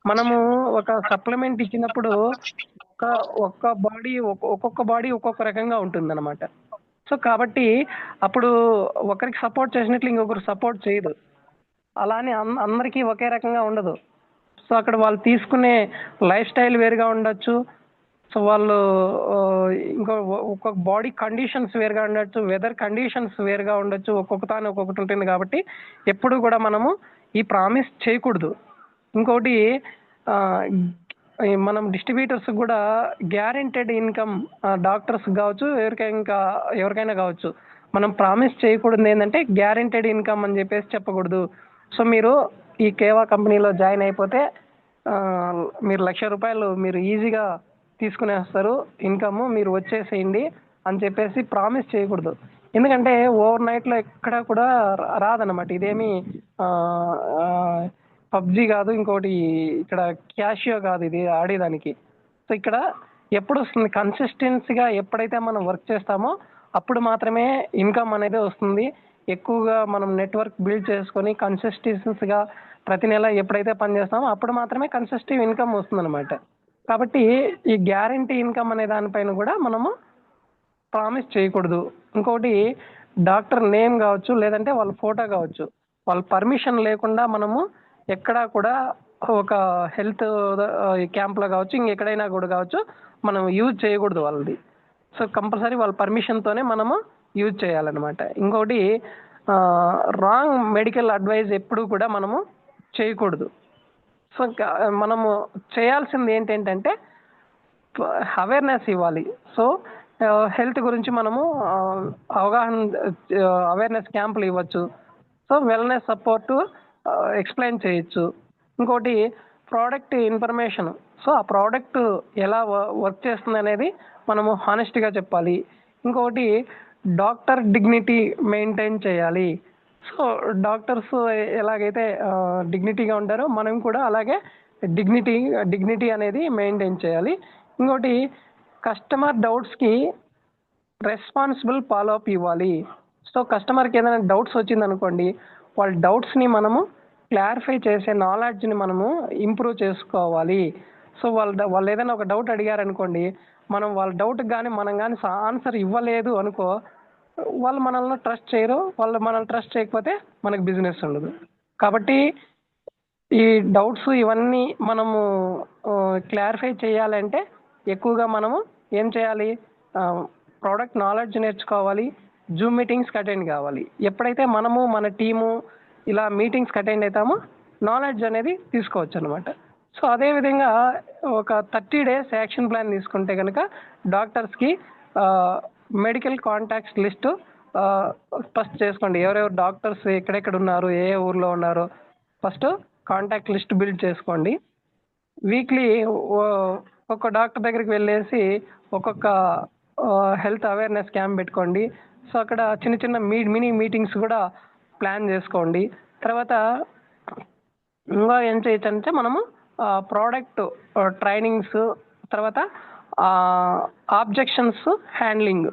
మనము ఒక సప్లిమెంట్ ఇచ్చినప్పుడు ఒక్కొక్క బాడీ ఒక్కొక్క రకంగా ఉంటుంది అనమాట. సో కాబట్టి అప్పుడు ఒకరికి సపోర్ట్ చేసినట్లు ఇంకొకరు సపోర్ట్ చేయదు, అలానే అందరికీ ఒకే రకంగా ఉండదు. సో అక్కడ వాళ్ళు తీసుకునే లైఫ్ స్టైల్ వేరుగా ఉండొచ్చు. సో వాళ్ళు ఒక్కొక్క బాడీ కండిషన్స్ వేరుగా ఉండొచ్చు, వెదర్ కండిషన్స్ వేరుగా ఉండొచ్చు, ఒక్కొక్కటి ఉంటుంది. కాబట్టి ఎప్పుడు కూడా మనము ఈ ప్రామిస్ చేయకూడదు. ఇంకోటి మనం డిస్ట్రిబ్యూటర్స్ కూడా గ్యారెంటెడ్ ఇన్కమ్, డాక్టర్స్ కావచ్చు, ఎవరికైనా కావచ్చు, మనం ప్రామిస్ చేయకూడదు ఏంటంటే గ్యారెంటెడ్ ఇన్కమ్ అని చెప్పేసి చెప్పకూడదు. సో మీరు ఈ కేవా కంపెనీలో జాయిన్ అయిపోతే మీరు ₹1,00,000 మీరు ఈజీగా తీసుకునేస్తారు ఇన్కమ్, మీరు వచ్చేసేయండి అని చెప్పేసి ప్రామిస్ చేయకూడదు. ఎందుకంటే ఓవర్ నైట్లో ఎక్కడ కూడా రాదన్నమాట. ఇదేమి పబ్జీ కాదు, ఇంకోటి ఇక్కడ క్యాషియో కాదు ఇది ఆడేదానికి. సో ఇక్కడ ఎప్పుడు వస్తుంది, కన్సిస్టెన్సీగా ఎప్పుడైతే మనం వర్క్ చేస్తామో అప్పుడు మాత్రమే ఇన్కమ్ అనేది వస్తుంది. ఎక్కువగా మనం నెట్వర్క్ బిల్డ్ చేసుకొని కన్సిస్టెన్సీగా ప్రతి నెల ఎప్పుడైతే పని చేస్తామో అప్పుడు మాత్రమే కన్సిస్టివ్ ఇన్కమ్ వస్తుందన్నమాట. కాబట్టి ఈ గ్యారంటీ ఇన్కమ్ అనే దానిపైన కూడా మనము ప్రామిస్ చేయకూడదు. ఇంకోటి డాక్టర్ నేమ్ కావచ్చు, లేదంటే వాళ్ళ ఫోటో కావచ్చు, వాళ్ళ పర్మిషన్ లేకుండా మనము ఎక్కడా కూడా ఒక హెల్త్ క్యాంప్లో కావచ్చు, ఇంకెక్కడైనా కూడా కావచ్చు, మనం యూజ్ చేయకూడదు వాళ్ళది. సో కంపల్సరీ వాళ్ళ పర్మిషన్తోనే మనము యూజ్ చేయాలన్నమాట. ఇంకోటి రాంగ్ మెడికల్ అడ్వైజ్ ఎప్పుడు కూడా మనము చేయకూడదు. సో మనము చేయాల్సింది ఏంటంటే అవేర్నెస్ ఇవ్వాలి. సో హెల్త్ గురించి మనము అవేర్నెస్ క్యాంపులు ఇవ్వచ్చు. సో వెల్నెస్ సపోర్టు ఎక్స్ప్లెయిన్ చేయొచ్చు. ఇంకోటి ప్రోడక్ట్ ఇన్ఫర్మేషన్, సో ఆ ప్రోడక్ట్ ఎలా వర్క్ చేస్తుంది అనేది మనము హానెస్ట్గా చెప్పాలి. ఇంకోటి డాక్టర్ డిగ్నిటీ మెయింటైన్ చేయాలి. సో డాక్టర్స్ ఎలాగైతే డిగ్నిటీగా ఉంటారో మనం కూడా అలాగే డిగ్నిటీ అనేది మెయింటైన్ చేయాలి. ఇంకోటి కస్టమర్ డౌట్స్కి రెస్పాన్సిబుల్ ఫాలో అప్ ఇవ్వాలి. సో కస్టమర్కి ఏదైనా డౌట్స్ వచ్చిందనుకోండి, వాళ్ళ డౌట్స్ని మనము క్లారిఫై చేసే నాలెడ్జ్ని మనము ఇంప్రూవ్ చేసుకోవాలి. సో వాళ్ళు ఏదైనా ఒక డౌట్ అడిగారనుకోండి, మనం వాళ్ళ డౌట్కి కానీ మనం కానీ ఆన్సర్ ఇవ్వలేదు అనుకో, వాళ్ళు మనల్ని ట్రస్ట్ చేయరు. వాళ్ళు మనల్ని ట్రస్ట్ చేయకపోతే మనకు బిజినెస్ ఉండదు. కాబట్టి ఈ డౌట్స్ ఇవన్నీ మనము క్లారిఫై చేయాలంటే ఎక్కువగా మనము ఏం చేయాలి, ప్రోడక్ట్ నాలెడ్జ్ నేర్చుకోవాలి, జూమ్ మీటింగ్స్కి అటెండ్ కావాలి. ఎప్పుడైతే మనము మన టీము ఇలా మీటింగ్స్కి అటెండ్ అవుతామో నాలెడ్జ్ అనేది తీసుకోవచ్చు అనమాట. సో అదేవిధంగా ఒక 30 days యాక్షన్ ప్లాన్ తీసుకుంటే కనుక డాక్టర్స్కి మెడికల్ కాంటాక్ట్స్ లిస్టు ఫస్ట్ చేసుకోండి. ఎవరెవరు డాక్టర్స్ ఎక్కడెక్కడ ఉన్నారు, ఏ ఊర్లో ఉన్నారో ఫస్ట్ కాంటాక్ట్ లిస్ట్ బిల్డ్ చేసుకోండి. వీక్లీ ఒక్కొక్క డాక్టర్ దగ్గరికి వెళ్ళేసి ఒక్కొక్క హెల్త్ అవేర్నెస్ క్యాంప్ పెట్టుకోండి. సో అక్కడ చిన్న చిన్న మినీ మీటింగ్స్ కూడా ప్లాన్ చేసుకోండి. తర్వాత ఇంకా ఏం చేయొచ్చు అంటే మనము ప్రోడక్ట్ ట్రైనింగ్స్, తర్వాత ఆబ్జెక్షన్స్ హ్యాండ్లింగ్,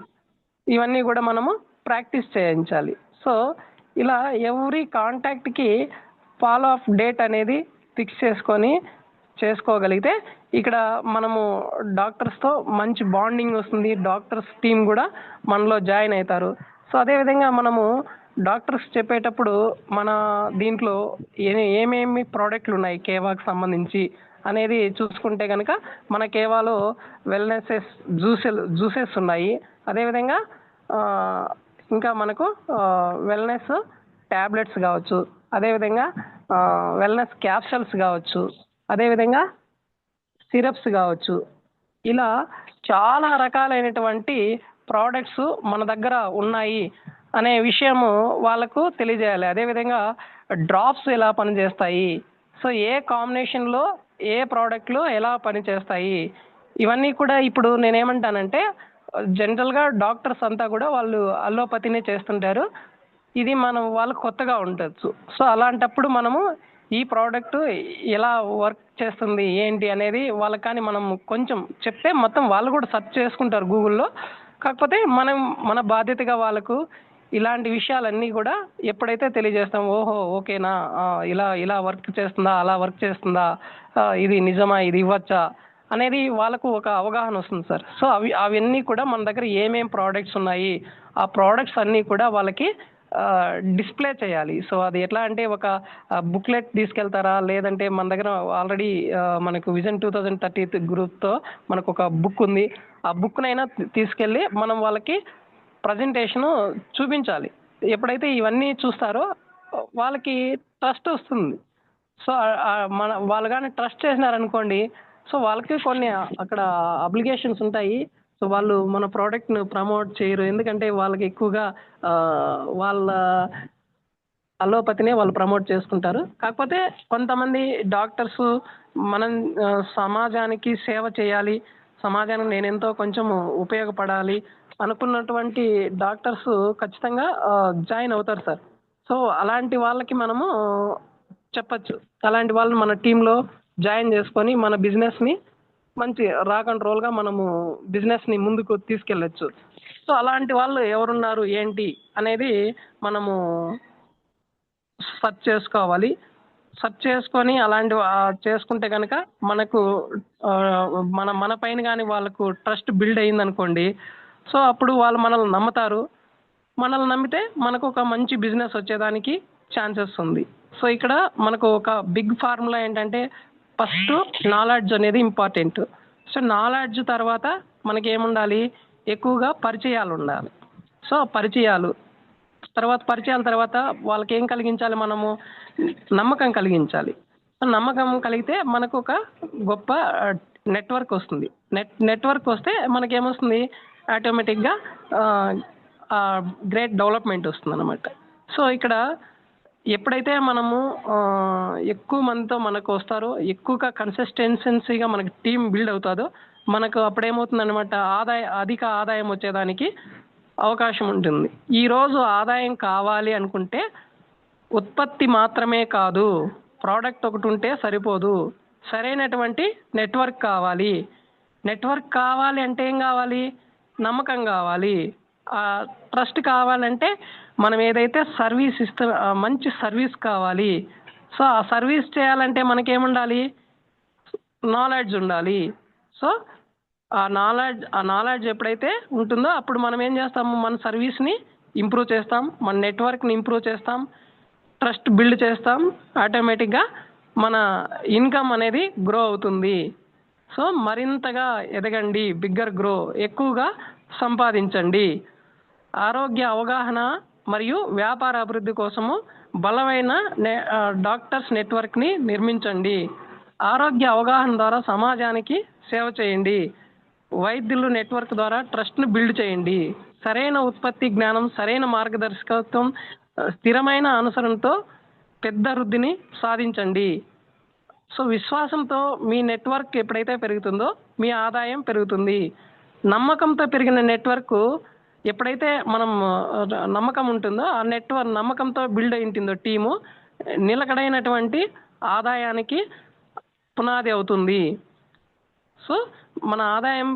ఇవన్నీ కూడా మనము ప్రాక్టీస్ చేయించాలి. సో ఇలా ఎవ్రీ కాంటాక్ట్కి ఫాలో అప్ డేట్ అనేది ఫిక్స్ చేసుకొని చేసుకోగలిగితే ఇక్కడ మనము డాక్టర్స్తో మంచి బాండింగ్ వస్తుంది, డాక్టర్స్ టీం కూడా మనలో జాయిన్ అవుతారు. సో అదేవిధంగా మనము డాక్టర్స్ చెప్పేటప్పుడు మన దీంట్లో ఏమేమి ప్రోడక్ట్లు ఉన్నాయి కేవాకి సంబంధించి అనేది చూసుకుంటే కనుక మన కేవాలో వెల్నెసెస్ జ్యూసెస్ ఉన్నాయి. అదేవిధంగా ఇంకా మనకు వెల్నెస్ ట్యాబ్లెట్స్ కావచ్చు, అదేవిధంగా వెల్నెస్ క్యాప్సూల్స్ కావచ్చు, అదేవిధంగా సిరప్స్ కావచ్చు. ఇలా చాలా రకాలైనటువంటి ప్రోడక్ట్స్ మన దగ్గర ఉన్నాయి అనే విషయము వాళ్ళకు తెలియజేయాలి. అదేవిధంగా డ్రాప్స్ ఎలా పనిచేస్తాయి, సో ఏ కాంబినేషన్లో ఏ ప్రోడక్ట్లు ఎలా పనిచేస్తాయి, ఇవన్నీ కూడా ఇప్పుడు నేనేమంటానంటే జనరల్గా డాక్టర్స్ అంతా కూడా వాళ్ళు అల్లోపతినే చేస్తుంటారు, ఇది మనం వాళ్ళకు కొత్తగా ఉండొచ్చు. సో అలాంటప్పుడు మనము ఈ ప్రోడక్ట్ ఎలా వర్క్ చేస్తుంది ఏంటి అనేది వాళ్ళకి కానీ మనం కొంచెం చెప్తే మొత్తం వాళ్ళు కూడా సెర్చ్ చేసుకుంటారు గూగుల్లో. కాకపోతే మనం మన బాధ్యతగా వాళ్ళకు ఇలాంటి విషయాలన్నీ కూడా ఎప్పుడైతే తెలియజేస్తాం, ఓహో ఓకేనా, ఇలా వర్క్ చేస్తుందా, అలా వర్క్ చేస్తుందా, ఇది నిజమా, ఇది ఇవ్వచ్చా అనేది వాళ్ళకు ఒక అవగాహన వస్తుంది సార్. సో అవన్నీ కూడా మన దగ్గర ఏమేం ప్రోడక్ట్స్ ఉన్నాయి ఆ ప్రోడక్ట్స్ అన్నీ కూడా వాళ్ళకి డిస్ప్లే చేయాలి. సో అది ఎట్లా అంటే ఒక బుక్లెట్ తీసుకెళ్తారా, లేదంటే మన దగ్గర ఆల్రెడీ మనకు విజన్ 2030 గ్రూప్తో మనకు ఒక బుక్ ఉంది, ఆ బుక్నైనా తీసుకెళ్ళి మనం వాళ్ళకి ప్రజెంటేషను చూపించాలి. ఎప్పుడైతే ఇవన్నీ చూస్తారో వాళ్ళకి ట్రస్ట్ వస్తుంది. సో వాళ్ళు కానీ ట్రస్ట్ చేసినారనుకోండి, సో వాళ్ళకి కొన్ని అక్కడ అప్లికేషన్స్ ఉంటాయి. సో వాళ్ళు మన ప్రోడక్ట్ను ప్రమోట్ చేయరు, ఎందుకంటే వాళ్ళకి ఎక్కువగా వాళ్ళ అలోపతినే వాళ్ళు ప్రమోట్ చేసుకుంటారు. కాకపోతే కొంతమంది డాక్టర్స్ మనం సమాజానికి సేవ చేయాలి, సమాజానికి నేను ఎంతో కొంచెం ఉపయోగపడాలి అనుకున్నటువంటి డాక్టర్స్ ఖచ్చితంగా జాయిన్ అవుతారు సార్. సో అలాంటి వాళ్ళకి మనము చెప్పచ్చు, అలాంటి వాళ్ళని మన టీంలో జాయిన్ చేసుకొని మన బిజినెస్ని మంచి కంట్రోల్గా మనము బిజినెస్ని ముందుకు తీసుకెళ్ళచ్చు. సో అలాంటి వాళ్ళు ఎవరున్నారు ఏంటి అనేది మనము సెర్చ్ చేసుకోవాలి. సెర్చ్ చేసుకొని అలాంటి చేసుకుంటే కనుక మనకు మన పైన కానీ వాళ్ళకు ట్రస్ట్ బిల్డ్ అయిందనుకోండి, సో అప్పుడు వాళ్ళు మనల్ని నమ్ముతారు. మనల్ని నమ్మితే మనకు ఒక మంచి బిజినెస్ వచ్చేదానికి ఛాన్సెస్ ఉంది. సో ఇక్కడ మనకు ఒక బిగ్ ఫార్ములా ఏంటంటే ఫస్ట్ నాలెడ్జ్ అనేది ఇంపార్టెంట్. సో నాలెడ్జ్ తర్వాత మనకి ఏముండాలి, ఎక్కువగా పరిచయాలు ఉండాలి. సో పరిచయాల తర్వాత వాళ్ళకి ఏం కలిగించాలి, మనము నమ్మకం కలిగించాలి. నమ్మకం కలిగితే మనకు ఒక గొప్ప నెట్వర్క్ వస్తుంది. నెట్వర్క్ వస్తే మనకేమొస్తుంది, ఆటోమేటిక్గా గ్రేట్ డెవలప్మెంట్ వస్తుంది అన్నమాట. సో ఇక్కడ ఎప్పుడైతే మనము ఎక్కువ మందితో మనకు వస్తారో, ఎక్కువగా కన్సిస్టెన్సీగా మనకి టీం బిల్డ్ అవుతుందో, మనకు అప్పుడేమవుతుందన్నమాట, అధిక ఆదాయం వచ్చేదానికి అవకాశం ఉంటుంది. ఈరోజు ఆదాయం కావాలి అనుకుంటే ఉత్పత్తి మాత్రమే కాదు, ప్రోడక్ట్ ఒకటి ఉంటే సరిపోదు, సరైనటువంటి నెట్వర్క్ కావాలి. నెట్వర్క్ కావాలి అంటే ఏం కావాలి, నమ్మకం కావాలి. ట్రస్ట్ కావాలంటే మనం ఏదైతే సర్వీస్ మంచి సర్వీస్ కావాలి. సో ఆ సర్వీస్ చేయాలంటే మనకేముండాలి, నాలెడ్జ్ ఉండాలి. సో ఆ నాలెడ్జ్ ఎప్పుడైతే ఉంటుందో అప్పుడు మనం ఏం చేస్తాము, మన సర్వీస్ని ఇంప్రూవ్ చేస్తాం, మన నెట్వర్క్ని ఇంప్రూవ్ చేస్తాం, ట్రస్ట్ బిల్డ్ చేస్తాం, ఆటోమేటిక్గా మన ఇన్కమ్ అనేది గ్రో అవుతుంది. సో మరింతగా ఎదగండి, బిగ్గర్ గ్రో, ఎక్కువగా సంపాదించండి. ఆరోగ్య అవగాహన మరియు వ్యాపార అభివృద్ధి కోసము బలమైన డాక్టర్స్ నెట్వర్క్ని నిర్మించండి. ఆరోగ్య అవగాహన ద్వారా సమాజానికి సేవ చేయండి. వైద్యుల నెట్వర్క్ ద్వారా ట్రస్ట్ను బిల్డ్ చేయండి. సరైన ఉత్పత్తి జ్ఞానం, సరైన మార్గదర్శకత్వం, స్థిరమైన అనుసరణతో పెద్ద వృద్ధిని సాధించండి. సో విశ్వాసంతో మీ నెట్వర్క్ ఎప్పుడైతే పెరుగుతుందో మీ ఆదాయం పెరుగుతుంది. నమ్మకంతో పెరిగిన నెట్వర్క్ ఎప్పుడైతే మనం నమ్మకం ఉంటుందో ఆ నమ్మకంతో బిల్డ్ అయి ఉంటుందో టీము నిలకడైనటువంటి ఆదాయానికి పునాది అవుతుంది. సో మన ఆదాయం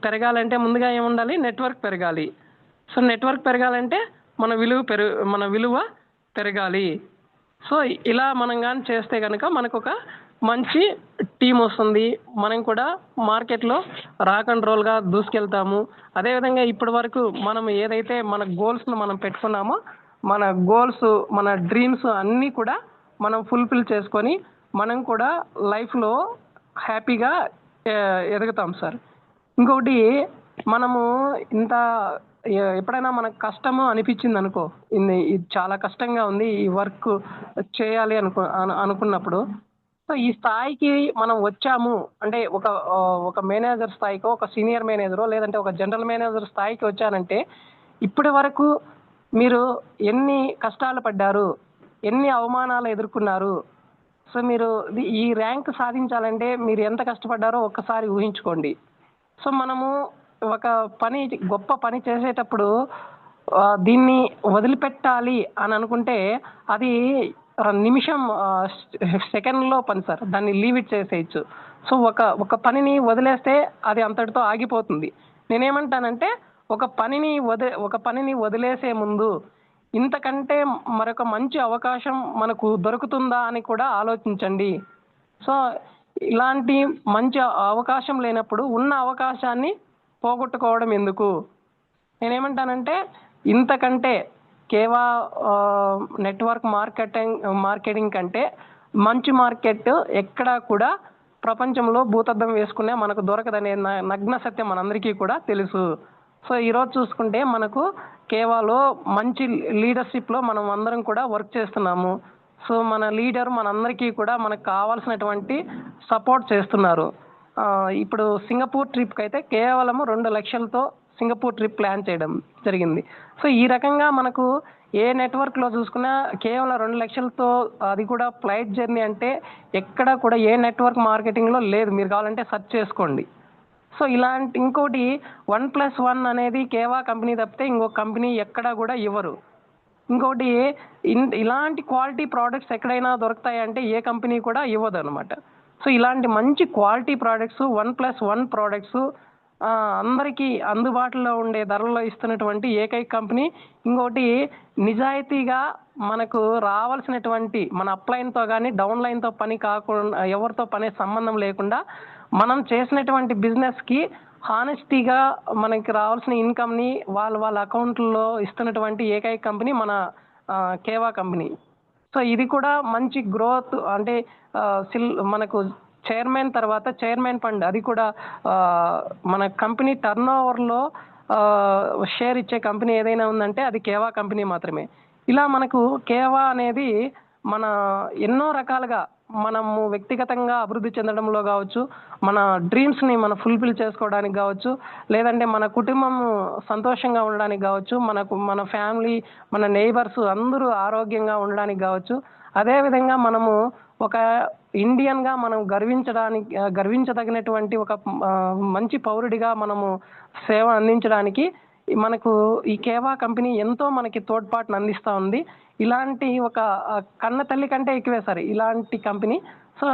పెరగాలంటే ముందుగా ఏముండాలి, నెట్వర్క్ పెరగాలి. సో నెట్వర్క్ పెరగాలంటే మన విలువ పెరగాలి. సో ఇలా మనం కానీ చేస్తే కనుక మనకు ఒక మంచి టీం వస్తుంది, మనం కూడా మార్కెట్లో రాక్ అండ్ రోల్గా దూసుకెళ్తాము. అదేవిధంగా ఇప్పటి వరకు మనం ఏదైతే మన గోల్స్ను మనం పెట్టుకున్నామో మన గోల్స్ మన డ్రీమ్స్ అన్నీ కూడా మనం ఫుల్ఫిల్ చేసుకొని మనం కూడా లైఫ్లో హ్యాపీగా ఎదుగుతాం సార్. ఇంకొకటి మనము ఇంత ఎప్పుడైనా మనకు కష్టము అనిపించింది అనుకో, ఇది చాలా కష్టంగా ఉంది ఈ వర్క్ చేయాలి అనుకున్నప్పుడు, సో ఈ స్థాయికి మనం వచ్చాము అంటే ఒక మేనేజర్ స్థాయికో, ఒక సీనియర్ మేనేజరో లేదంటే ఒక జనరల్ మేనేజర్ స్థాయికి వచ్చానంటే ఇప్పటి వరకు మీరు ఎన్ని కష్టాలు పడ్డారు, ఎన్ని అవమానాలు ఎదుర్కొన్నారు, సో మీరు ఈ ర్యాంక్ సాధించాలంటే మీరు ఎంత కష్టపడ్డారో ఒక్కసారి ఊహించుకోండి. సో మనము ఒక గొప్ప పని చేసేటప్పుడు దీన్ని వదిలిపెట్టాలి అని అనుకుంటే అది నిమిషం సెకండ్లో పని సార్, దాన్ని లీవ్ ఇట్ చేసేయచ్చు. సో ఒక పనిని వదిలేస్తే అది అంతటితో ఆగిపోతుంది. నేనేమంటానంటే ఒక పనిని వదిలేసే ముందు ఇంతకంటే మరొక మంచి అవకాశం మనకు దొరుకుతుందా అని కూడా ఆలోచించండి. సో ఇలాంటి మంచి అవకాశం లేనప్పుడు ఉన్న అవకాశాన్ని పోగొట్టుకోవడం ఎందుకు? నేనేమంటానంటే ఇంతకంటే కేవా నెట్వర్క్ మార్కెటింగ్ కంటే మంచి మార్కెట్ ఎక్కడా కూడా ప్రపంచంలో భూతద్దం వేసుకునే మనకు దొరకదనే నగ్న సత్యం మనందరికీ కూడా తెలుసు. సో ఈరోజు చూసుకుంటే మనకు కేవాలో మంచి లీడర్షిప్లో మనం అందరం కూడా వర్క్ చేస్తున్నాము. సో మన లీడర్ మనందరికీ కూడా మనకు కావాల్సినటువంటి సపోర్ట్ చేస్తున్నారు. ఇప్పుడు సింగపూర్ ట్రిప్కి అయితే కేవలం 2 లక్షలతో సింగపూర్ ట్రిప్ ప్లాన్ చేయడం జరిగింది. సో ఈ రకంగా మనకు ఏ నెట్వర్క్లో చూసుకున్నా కేవలం 2 లక్షలతో, అది కూడా ఫ్లైట్ జర్నీ అంటే ఎక్కడ కూడా ఏ నెట్వర్క్ మార్కెటింగ్లో లేదు, మీరు కావాలంటే సెర్చ్ చేసుకోండి. సో ఇంకోటి 1+1 అనేది కేవా కంపెనీ తప్పితే ఇంకొక కంపెనీ ఎక్కడా కూడా ఇవ్వరు. ఇంకోటి ఇలాంటి క్వాలిటీ ప్రోడక్ట్స్ ఎక్కడైనా దొరుకుతాయంటే ఏ కంపెనీ కూడా ఇవ్వదు అనమాట. సో ఇలాంటి మంచి క్వాలిటీ ప్రోడక్ట్స్ 1+1 ప్రోడక్ట్స్ అందరికీ అందుబాటులో ఉండే ధరల్లో ఇస్తున్నటువంటి ఏకైక కంపెనీ. ఇంకోటి నిజాయితీగా మనకు రావాల్సినటువంటి మన అప్లైన్తో కానీ డౌన్లైన్తో పని కాకుండా, ఎవరితో పని సంబంధం లేకుండా మనం చేసినటువంటి బిజినెస్కి హానెస్టీగా మనకి రావాల్సిన ఇన్కమ్ని వాళ్ళ అకౌంట్లో ఇస్తున్నటువంటి ఏకైక కంపెనీ మన కేవా కంపెనీ. సో ఇది కూడా మంచి గ్రోత్ అంటే మనకు చైర్మన్ ఫండ్, అది కూడా మన కంపెనీ టర్న్ ఓవర్లో షేర్ ఇచ్చే కంపెనీ ఏదైనా ఉందంటే అది కేవా కంపెనీ మాత్రమే. ఇలా మనకు కేవా అనేది మన ఎన్నో రకాలుగా మనము వ్యక్తిగతంగా అభివృద్ధి చెందడంలో కావచ్చు, మన డ్రీమ్స్ని మనం ఫుల్ఫిల్ చేసుకోవడానికి కావచ్చు, లేదంటే మన కుటుంబం సంతోషంగా ఉండడానికి కావచ్చు, మన ఫ్యామిలీ, మన నైబర్స్ అందరూ ఆరోగ్యంగా ఉండడానికి కావచ్చు, అదేవిధంగా మనము ఒక ఇండియన్గా మనం గర్వించదగినటువంటి ఒక మంచి పౌరుడిగా మనము సేవ అందించడానికి మనకు ఈ కేవా కంపెనీ ఎంతో మనకి తోడ్పాటును అందిస్తూ ఉంది. ఇలాంటి ఒక కన్న తల్లి కంటే ఎక్కువే సార్ ఇలాంటి కంపెనీ. సో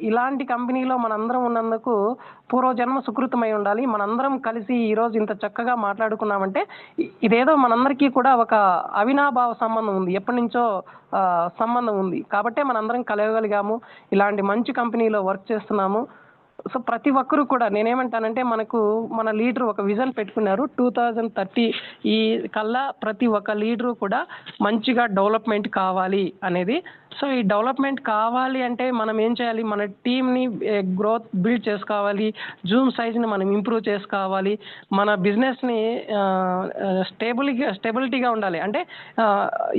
ఇలాంటి కంపెనీలో మనందరం ఉన్నందుకు పూర్వజన్మ సుకృతమై ఉండాలి. మనందరం కలిసి ఈరోజు ఇంత చక్కగా మాట్లాడుకున్నామంటే ఇదేదో మనందరికీ కూడా ఒక అవినాభావ సంబంధం ఉంది, ఎప్పటి నుంచో సంబంధం ఉంది కాబట్టే మనందరం కలగలిగాము, ఇలాంటి మంచి కంపెనీలో వర్క్ చేస్తున్నాము. సో ప్రతి ఒక్కరు కూడా నేనేమంటానంటే మన లీడర్ ఒక విజన్ పెట్టుకున్నారు 2030 ఈ కల్లా ప్రతి ఒక్క లీడరు కూడా మంచిగా డెవలప్మెంట్ కావాలి అనేది. సో ఈ డెవలప్మెంట్ కావాలి అంటే మనం ఏం చేయాలి, మన టీమ్ని గ్రోత్ బిల్డ్ చేసుకోవాలి, సైజ్ని మనం ఇంప్రూవ్ చేసుకోవాలి, మన బిజినెస్ని స్టెబిలిటీగా ఉండాలి. అంటే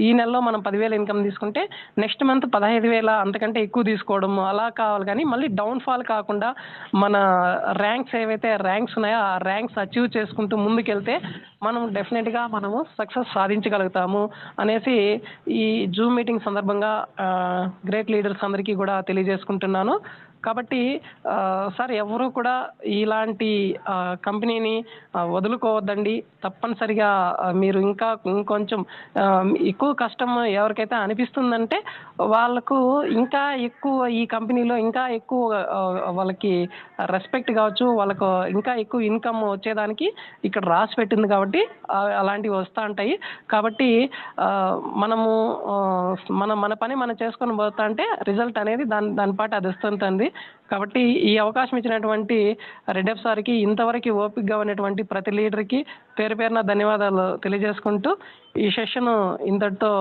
ఈ నెలలో మనం 10,000 ఇన్కమ్ తీసుకుంటే నెక్స్ట్ మంత్ 15,000 అంతకంటే ఎక్కువ తీసుకోవడం అలా కావాలి. కానీ మళ్ళీ డౌన్ఫాల్ కాకుండా మన ర్యాంక్స్ ఏవైతే ర్యాంక్స్ ఉన్నాయో ఆ ర్యాంక్స్ అచీవ్ చేసుకుంటూ ముందుకెళ్తే మనం డెఫినెట్గా మనము సక్సెస్ సాధించగలుగుతాము అనేసి ఈ జూమ్ మీటింగ్ సందర్భంగా గ్రేట్ లీడర్స్ అందరికీ కూడా తెలియజేసుకుంటున్నాను. కాబట్టి సార్ ఎవరు కూడా ఇలాంటి కంపెనీని వదులుకోవద్దండి. తప్పనిసరిగా మీరు ఇంకా ఇంకొంచెం ఎక్కువ కష్టం ఎవరికైతే అనిపిస్తుందంటే వాళ్ళకు ఇంకా ఎక్కువ ఈ కంపెనీలో ఇంకా ఎక్కువ వాళ్ళకి రెస్పెక్ట్ కావచ్చు, వాళ్ళకు ఇంకా ఎక్కువ ఇన్కమ్ వచ్చేదానికి ఇక్కడ రాసి పెట్టింది కాబట్టి అలాంటివి వస్తూ ఉంటాయి. కాబట్టి మనము మన మన పని మనం చేసుకొని పోతా అంటే రిజల్ట్ అనేది దాని పాటు అది వస్తుంటుంది. కాబట్టి ఈ అవకాశం ఇచ్చినటువంటి రెడ్డెప్ సార్కి, ఇంతవరకు ఓపికగా ఉన్నటువంటి ప్రతి లీడర్కి పేరు పేరున ధన్యవాదాలు తెలియజేసుకుంటూ ఈ సెషన్ ఇంతటితో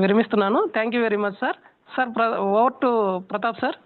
విరమిస్తున్నాను. Thank you very much sir. Sir over to Pratap sir.